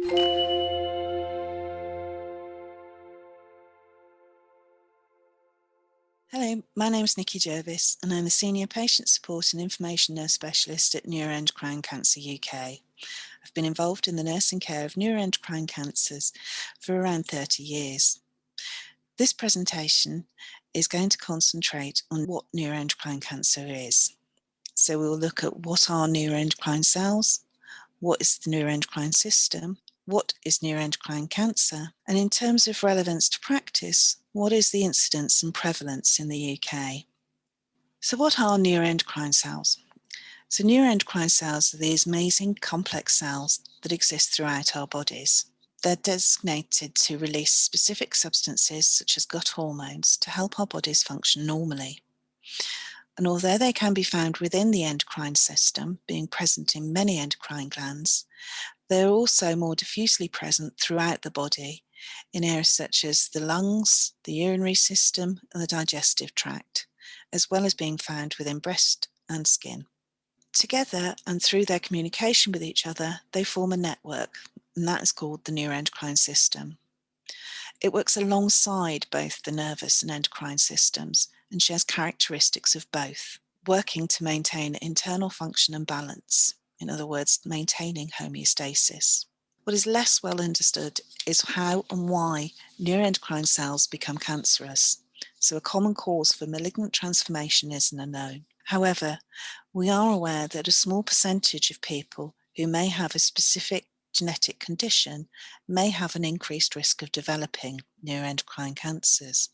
Hello, my name is Nikie Jervis and I'm the Senior Patient Support and Information Nurse Specialist at Neuroendocrine Cancer UK. I've been involved in the nursing care of neuroendocrine cancers for around 30 years. This presentation is going to concentrate on what neuroendocrine cancer is. So we'll look at what are neuroendocrine cells, what is the neuroendocrine system, what is neuroendocrine cancer, and in terms of relevance to practice, what is the incidence and prevalence in the UK? So what are neuroendocrine cells? So neuroendocrine cells are these amazing complex cells that exist throughout our bodies. They're designated to release specific substances such as gut hormones to help our bodies function normally. And although they can be found within the endocrine system, being present in many endocrine glands, they're also more diffusely present throughout the body in areas such as the lungs, the urinary system, and the digestive tract, as well as being found within breast and skin. Together and through their communication with each other, they form a network, and that is called the neuroendocrine system. It works alongside both the nervous and endocrine systems and shares characteristics of both, working to maintain internal function and balance, in other words, maintaining homeostasis. What is less well understood is how and why neuroendocrine cells become cancerous. So a common cause for malignant transformation isn't unknown. However, we are aware that a small percentage of people who may have a specific genetic condition may have an increased risk of developing neuroendocrine cancers.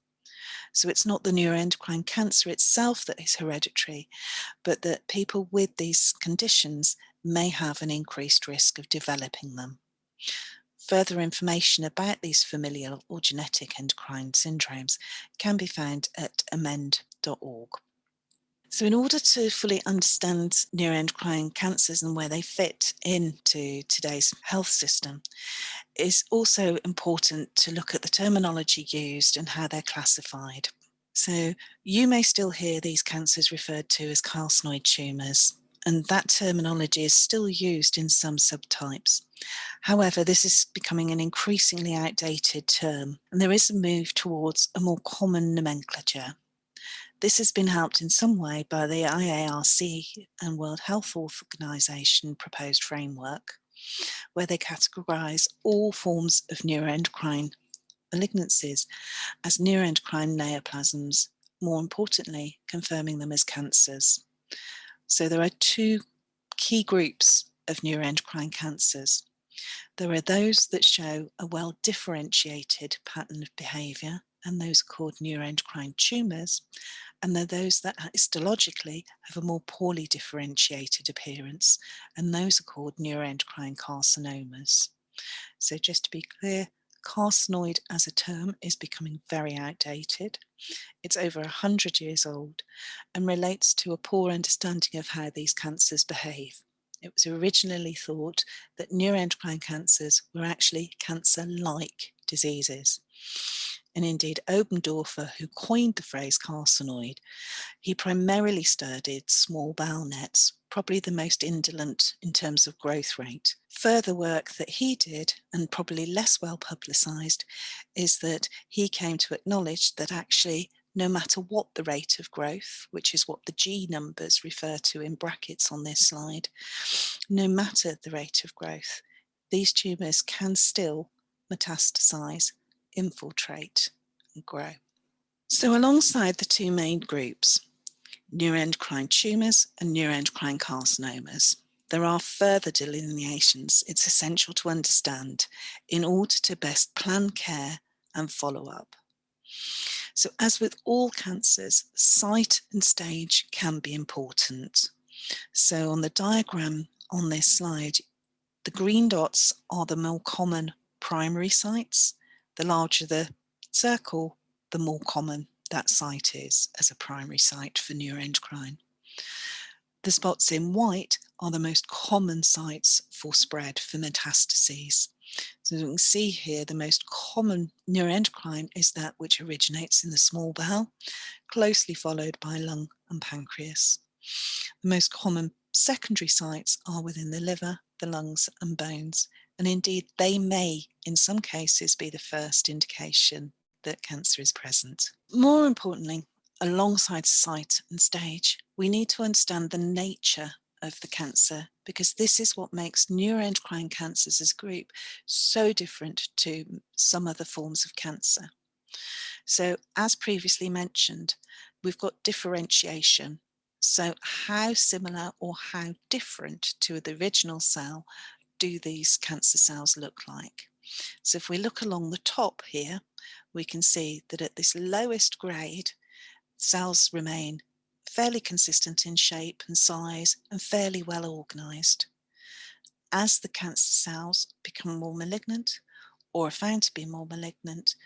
So it's not the neuroendocrine cancer itself that is hereditary, but that people with these conditions may have an increased risk of developing them. Further information about these familial or genetic endocrine syndromes can be found at amend.org. So in order to fully understand neuroendocrine cancers and where they fit into today's health system, it's also important to look at the terminology used and how they're classified. So you may still hear these cancers referred to as carcinoid tumours, and that terminology is still used in some subtypes. However, this is becoming an increasingly outdated term, and there is a move towards a more common nomenclature. This has been helped in some way by the IARC and World Health Organization proposed framework, where they categorize all forms of neuroendocrine malignancies as neuroendocrine neoplasms, more importantly, confirming them as cancers. So there are two key groups of neuroendocrine cancers. There are those that show a well-differentiated pattern of behavior, and those are called neuroendocrine tumors, and there are those that histologically have a more poorly differentiated appearance, and those are called neuroendocrine carcinomas. So just to be clear, carcinoid as a term is becoming very outdated. It's over 100 years old and relates to a poor understanding of how these cancers behave. It was originally thought that neuroendocrine cancers were actually cancer-like diseases. And indeed, Obendorfer, who coined the phrase carcinoid, he primarily studied small bowel nets, probably the most indolent in terms of growth rate. Further work that he did, and probably less well publicised, is that he came to acknowledge that actually no matter what the rate of growth, which is what the G numbers refer to in brackets on this slide, no matter the rate of growth, these tumours can still metastasise, infiltrate and grow. So alongside the two main groups, neuroendocrine tumours and neuroendocrine carcinomas, there are further delineations it's essential to understand in order to best plan care and follow up. So as with all cancers, site and stage can be important. So on the diagram on this slide, the green dots are the more common primary sites. The larger the circle, the more common that site is as a primary site for neuroendocrine. The spots in white are the most common sites for spread for metastases. So you can see here the most common neuroendocrine is that which originates in the small bowel, closely followed by lung and pancreas. The most common secondary sites are within the liver, the lungs and bones, and indeed they may, in some cases, be the first indication that cancer is present. More importantly, alongside site and stage, we need to understand the nature of the cancer, because this is what makes neuroendocrine cancers as a group so different to some other forms of cancer. So, as previously mentioned, we've got differentiation. So, how similar or how different to the original cell do these cancer cells look like? So, if we look along the top here, we can see that at this lowest grade, cells remain fairly consistent in shape and size and fairly well organised. As the cancer cells become more malignant or are found to be more malignant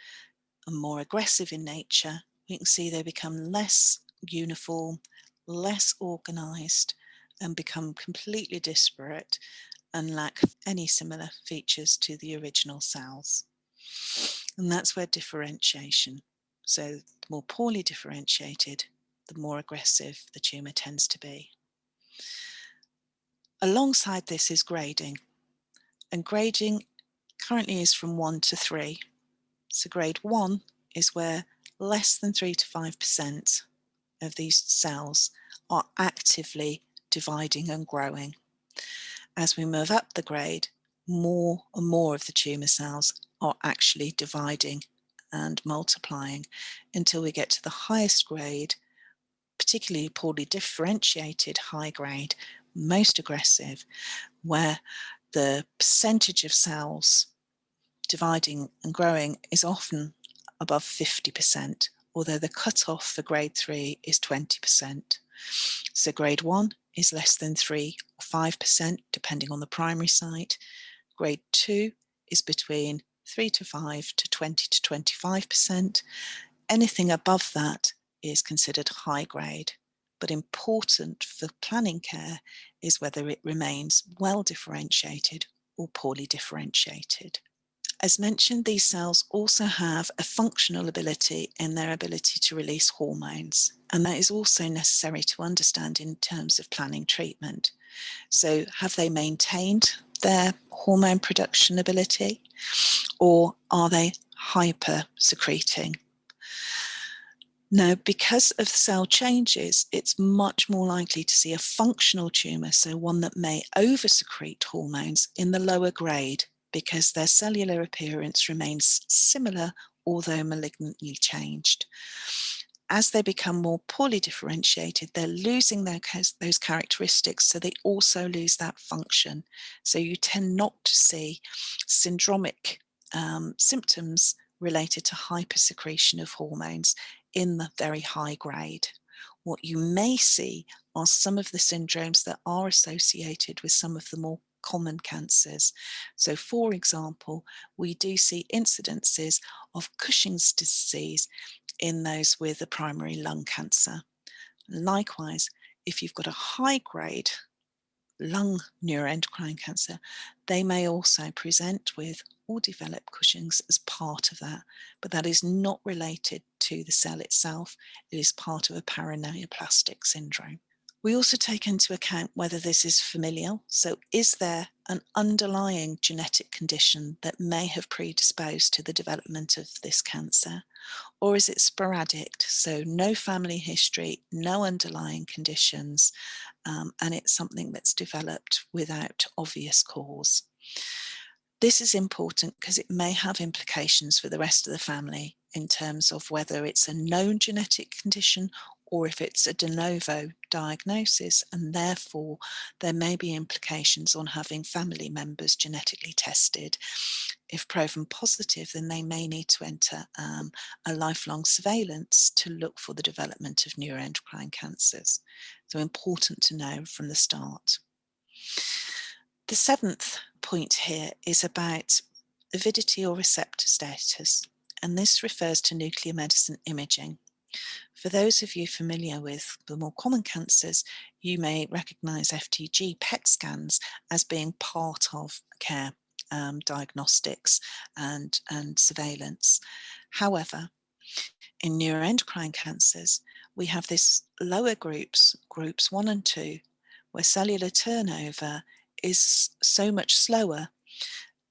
and more aggressive in nature, we can see they become less uniform, less organised, and become completely disparate and lack any similar features to the original cells. And that's where differentiation. So the more poorly differentiated, the more aggressive the tumour tends to be. Alongside this is grading. And grading currently is from 1 to 3. So grade 1 is where less than 3 to 5% of these cells are actively dividing and growing. As we move up the grade, more and more of the tumour cells are actually dividing and multiplying until we get to the highest grade, particularly poorly differentiated high grade, most aggressive, where the percentage of cells dividing and growing is often above 50%, although the cutoff for grade 3 is 20%. So grade 1 is less than 3 or 5%, depending on the primary site. Grade 2 is between 3 to 5 to 20 to 25%. Anything above that is considered high grade. But important for planning care is whether it remains well differentiated or poorly differentiated. As mentioned, these cells also have a functional ability in their ability to release hormones, and that is also necessary to understand in terms of planning treatment. So have they maintained their hormone production ability, or are they hyper secreting? Now, because of cell changes, it's much more likely to see a functional tumour, so one that may over-secrete hormones in the lower grade, because their cellular appearance remains similar, although malignantly changed. As they become more poorly differentiated, they're losing those characteristics, so they also lose that function. So you tend not to see syndromic symptoms related to hypersecretion of hormones in the very high grade. What you may see are some of the syndromes that are associated with some of the more common cancers. So for example, we do see incidences of Cushing's disease in those with a primary lung cancer. Likewise, if you've got a high grade lung neuroendocrine cancer, they may also present with or develop Cushing's as part of that, but that is not related to the cell itself. It is part of a paraneoplastic syndrome. We also take into account whether this is familial. So is there an underlying genetic condition that may have predisposed to the development of this cancer? Or is it sporadic? So no family history, no underlying conditions, and it's something that's developed without obvious cause. This is important because it may have implications for the rest of the family in terms of whether it's a known genetic condition or if it's a de novo diagnosis, and therefore there may be implications on having family members genetically tested. If proven positive, then they may need to enter a lifelong surveillance to look for the development of neuroendocrine cancers. So important to know from the start. The seventh point here is about avidity or receptor status, and this refers to nuclear medicine imaging. For those of you familiar with the more common cancers, you may recognise FTG PET scans as being part of care, diagnostics and surveillance. However, in neuroendocrine cancers, we have this lower groups 1 and 2, where cellular turnover is so much slower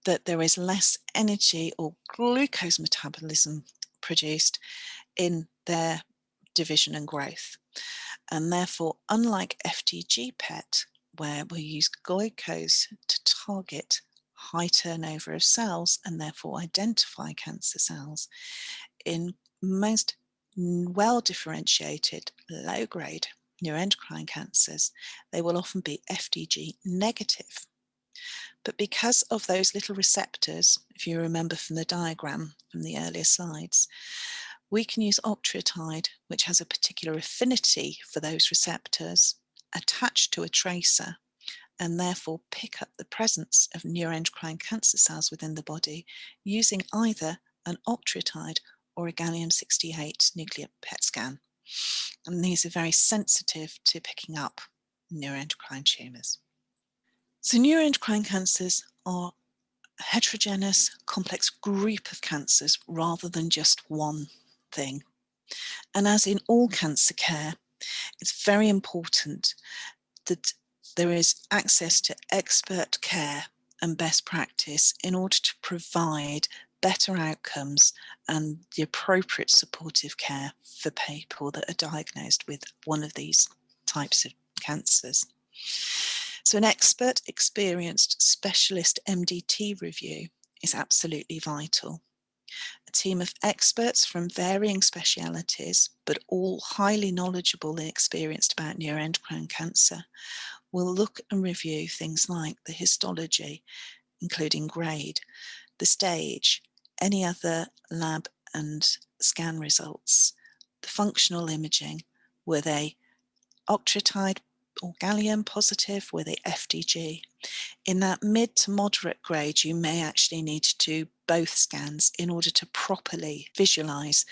that there is less energy or glucose metabolism produced in their division and growth. And therefore, unlike FDG PET, where we use glucose to target high turnover of cells and therefore identify cancer cells, in most well differentiated low grade neuroendocrine cancers, they will often be FDG negative. But because of those little receptors, if you remember from the diagram from the earlier slides, we can use octreotide, which has a particular affinity for those receptors, attached to a tracer, and therefore pick up the presence of neuroendocrine cancer cells within the body using either an octreotide or a gallium-68 nuclear PET scan. And these are very sensitive to picking up neuroendocrine tumours. So neuroendocrine cancers are a heterogeneous, complex group of cancers rather than just one thing. And as in all cancer care, it's very important that there is access to expert care and best practice in order to provide better outcomes and the appropriate supportive care for people that are diagnosed with one of these types of cancers. So an expert, experienced specialist MDT review is absolutely vital. A team of experts from varying specialities, but all highly knowledgeable and experienced about neuroendocrine cancer, will look and review things like the histology, including grade, the stage, any other lab and scan results, the functional imaging, were they octreotide or gallium positive, were they FDG? In that mid to moderate grade, you may actually need to do both scans in order to properly visualize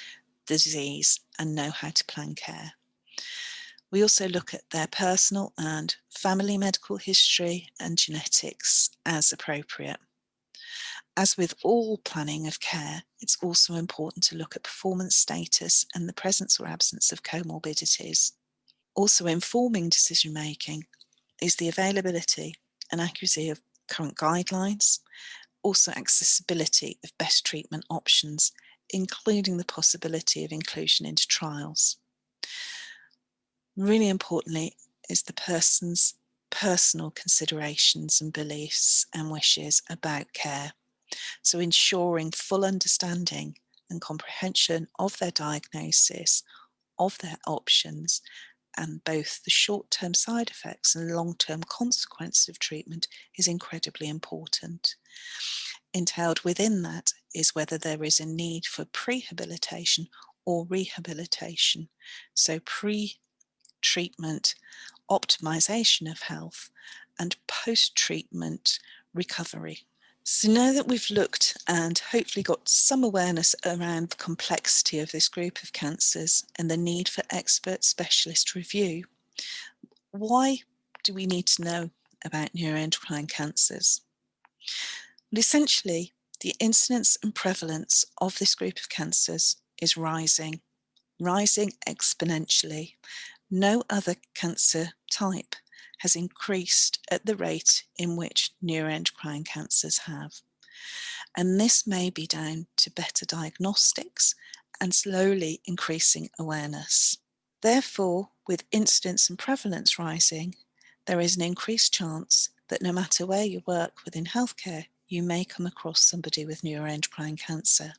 the disease and know how to plan care. We also look at their personal and family medical history and genetics as appropriate. As with all planning of care, it's also important to look at performance status and the presence or absence of comorbidities. Also informing decision making is the availability and accuracy of current guidelines, also accessibility of best treatment options, including the possibility of inclusion into trials. Really importantly is the person's personal considerations and beliefs and wishes about care. So ensuring full understanding and comprehension of their diagnosis, of their options, and both the short-term side effects and long-term consequences of treatment is incredibly important. Entailed within that is whether there is a need for prehabilitation or rehabilitation. So pre-treatment optimization of health and post-treatment recovery. So now that we've looked and hopefully got some awareness around the complexity of this group of cancers and the need for expert specialist review, why do we need to know about neuroendocrine cancers? Well, essentially, the incidence and prevalence of this group of cancers is rising exponentially. No other cancer type has increased at the rate in which neuroendocrine cancers have. And this may be down to better diagnostics and slowly increasing awareness. Therefore, with incidence and prevalence rising, there is an increased chance that no matter where you work within healthcare, you may come across somebody with neuroendocrine cancer,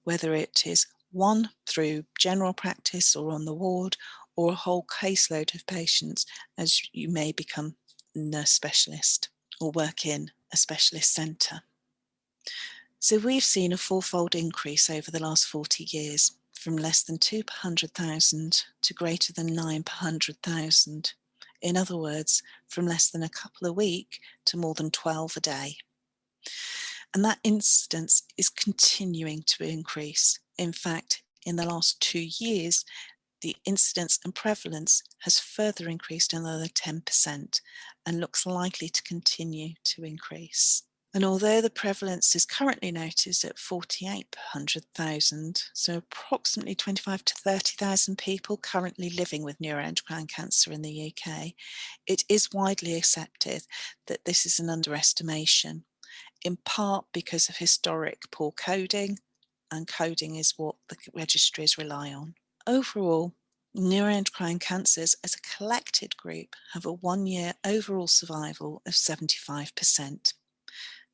whether it is one through general practice or on the ward, or a whole caseload of patients as you may become a nurse specialist or work in a specialist centre. So we've seen a fourfold increase over the last 40 years, from less than 2 per 100,000 to greater than 9 per 100,000. In other words, from less than a couple a week to more than 12 a day. And that incidence is continuing to increase. In fact, in the last 2 years, the incidence and prevalence has further increased another 10% and looks likely to continue to increase. And although the prevalence is currently noted at 48 per 100,000, so approximately 25 to 30,000 people currently living with neuroendocrine cancer in the UK, it is widely accepted that this is an underestimation. in part because of historic poor coding, and coding is what the registries rely on. Overall, neuroendocrine cancers as a collected group have a 1-year overall survival of 75%.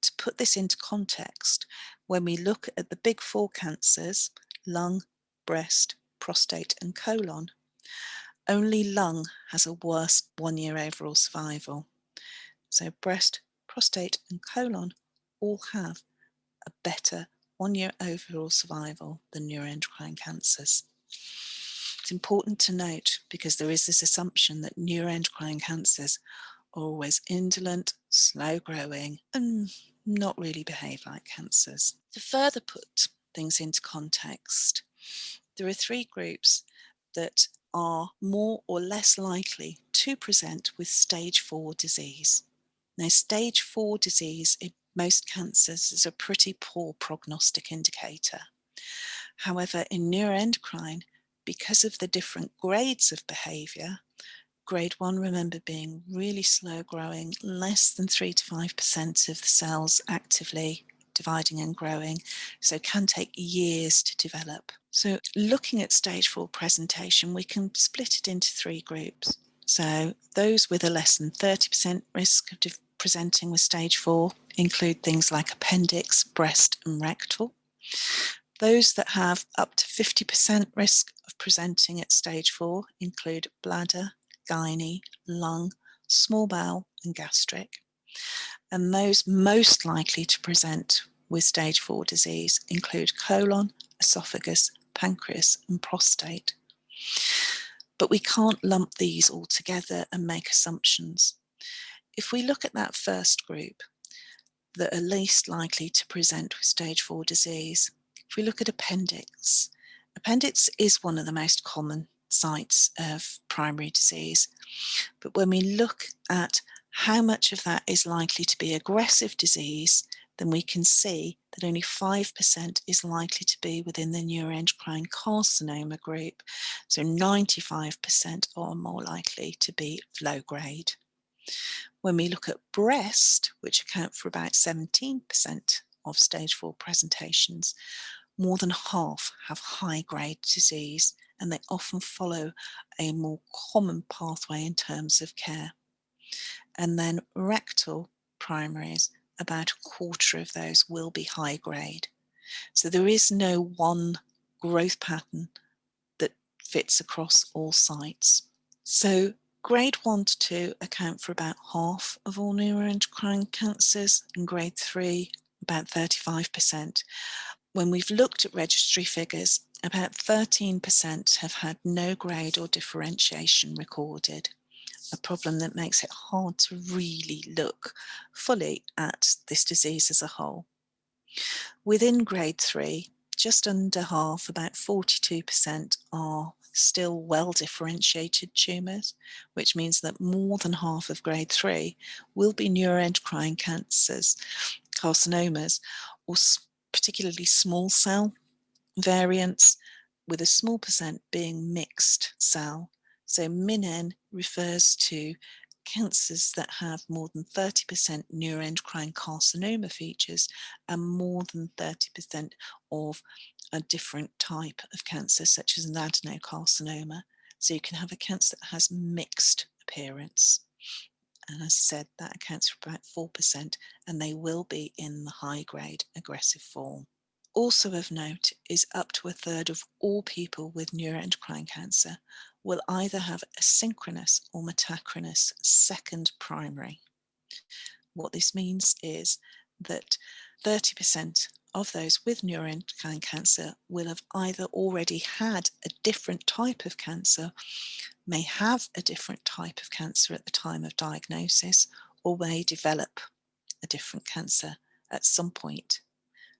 To put this into context, when we look at the big four cancers, lung, breast, prostate and colon, only lung has a worse 1-year overall survival. So breast, prostate and colon all have a better 1-year overall survival than neuroendocrine cancers. It's important to note because there is this assumption that neuroendocrine cancers are always indolent, slow growing and not really behave like cancers. To further put things into context, there are 3 groups that are more or less likely to present with stage 4 disease. Now, stage 4 disease in most cancers is a pretty poor prognostic indicator. However, in neuroendocrine, because of the different grades of behaviour, grade 1, remember, being really slow growing, less than 3 to 5% of the cells actively dividing and growing, so can take years to develop. So looking at stage 4 presentation, we can split it into 3 groups. So those with a less than 30% risk of presenting with stage 4 include things like appendix, breast and rectal. Those that have up to 50% risk of presenting at stage 4 include bladder, gynae, lung, small bowel and gastric. And those most likely to present with stage 4 disease include colon, esophagus, pancreas and prostate. But we can't lump these all together and make assumptions. If we look at that first group that are least likely to present with stage 4 disease, if we look at appendix, appendix is one of the most common sites of primary disease. But when we look at how much of that is likely to be aggressive disease, then we can see that only 5% is likely to be within the neuroendocrine carcinoma group. So 95% are more likely to be low grade. When we look at breast, which account for about 17% of stage 4 presentations, more than half have high-grade disease, and they often follow a more common pathway in terms of care. And then rectal primaries, about a quarter of those will be high-grade. So there is no one growth pattern that fits across all sites. So grade 1 to 2 account for about half of all neuroendocrine cancers, and grade 3 about 35%. When we've looked at registry figures, about 13% have had no grade or differentiation recorded, a problem that makes it hard to really look fully at this disease as a whole. Within grade 3, just under half, about 42%, are still well differentiated tumours, which means that more than half of grade 3 will be neuroendocrine cancers, carcinomas, or particularly small cell variants, with a small percent being mixed cell. So MinN refers to cancers that have more than 30% neuroendocrine carcinoma features and more than 30% of a different type of cancer, such as an adenocarcinoma. So you can have a cancer that has mixed appearance. And as I said, that accounts for about 4%, and they will be in the high-grade aggressive form. Also of note is up to a third of all people with neuroendocrine cancer will either have a synchronous or metachronous second primary. What this means is that 30% of those with neuroendocrine cancer will have either already had a different type of cancer, may have a different type of cancer at the time of diagnosis, or may develop a different cancer at some point.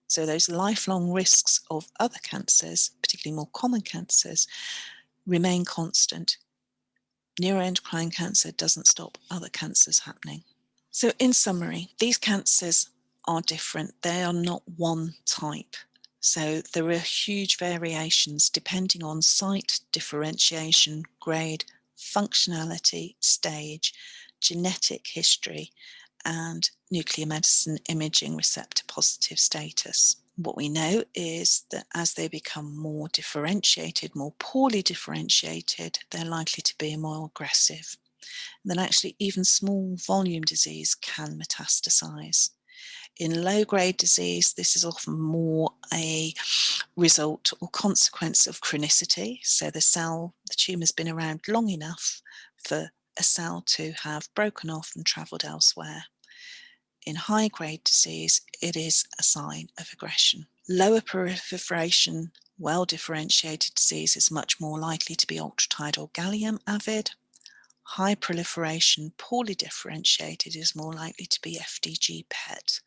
So those lifelong risks of other cancers, particularly more common cancers, remain constant. Neuroendocrine cancer doesn't stop other cancers happening. So in summary, these cancers are different. They are not one type. So there are huge variations depending on site, differentiation, grade, functionality, stage, genetic history, and nuclear medicine imaging receptor positive status. What we know is that as they become more differentiated, more poorly differentiated, they're likely to be more aggressive. And then actually even small volume disease can metastasize. In low-grade disease, this is often more a result or consequence of chronicity. So the tumour's been around long enough for a cell to have broken off and travelled elsewhere. In high-grade disease, it is a sign of aggression. Lower proliferation, well-differentiated disease is much more likely to be ultratide or gallium avid. High proliferation, poorly differentiated, is more likely to be FDG PET.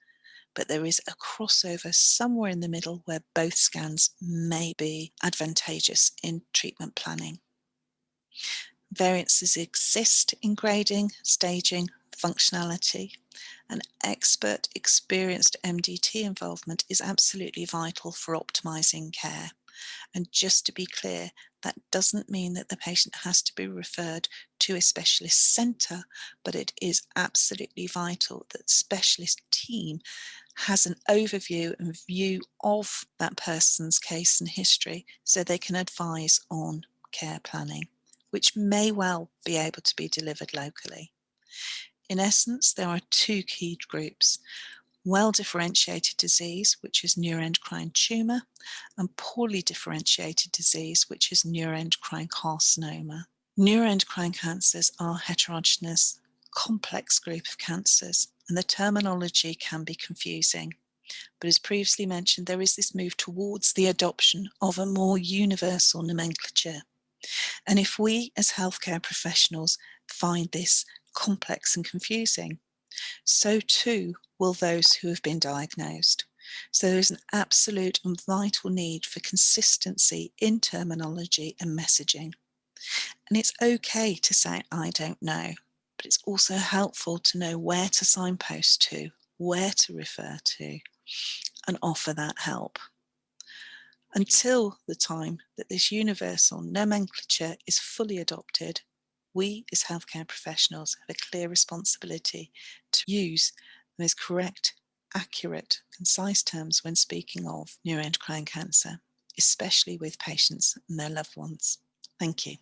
But there is a crossover somewhere in the middle where both scans may be advantageous in treatment planning. Variances exist in grading, staging, functionality, and expert, experienced MDT involvement is absolutely vital for optimizing care. And just to be clear, that doesn't mean that the patient has to be referred to a specialist centre, but it is absolutely vital that the specialist team has an overview and view of that person's case and history so they can advise on care planning, which may well be able to be delivered locally. In essence, there are two key groups: well-differentiated disease, which is neuroendocrine tumour, and poorly differentiated disease, which is neuroendocrine carcinoma. Neuroendocrine cancers are a heterogeneous, complex group of cancers, and the terminology can be confusing. But as previously mentioned, there is this move towards the adoption of a more universal nomenclature. And if we as healthcare professionals find this complex and confusing, so too will those who have been diagnosed. So there is an absolute and vital need for consistency in terminology and messaging. And it's okay to say, I don't know, but it's also helpful to know where to signpost to, where to refer to, and offer that help. Until the time that this universal nomenclature is fully adopted, we as healthcare professionals have a clear responsibility to use the most correct, accurate, concise terms when speaking of neuroendocrine cancer, especially with patients and their loved ones. Thank you.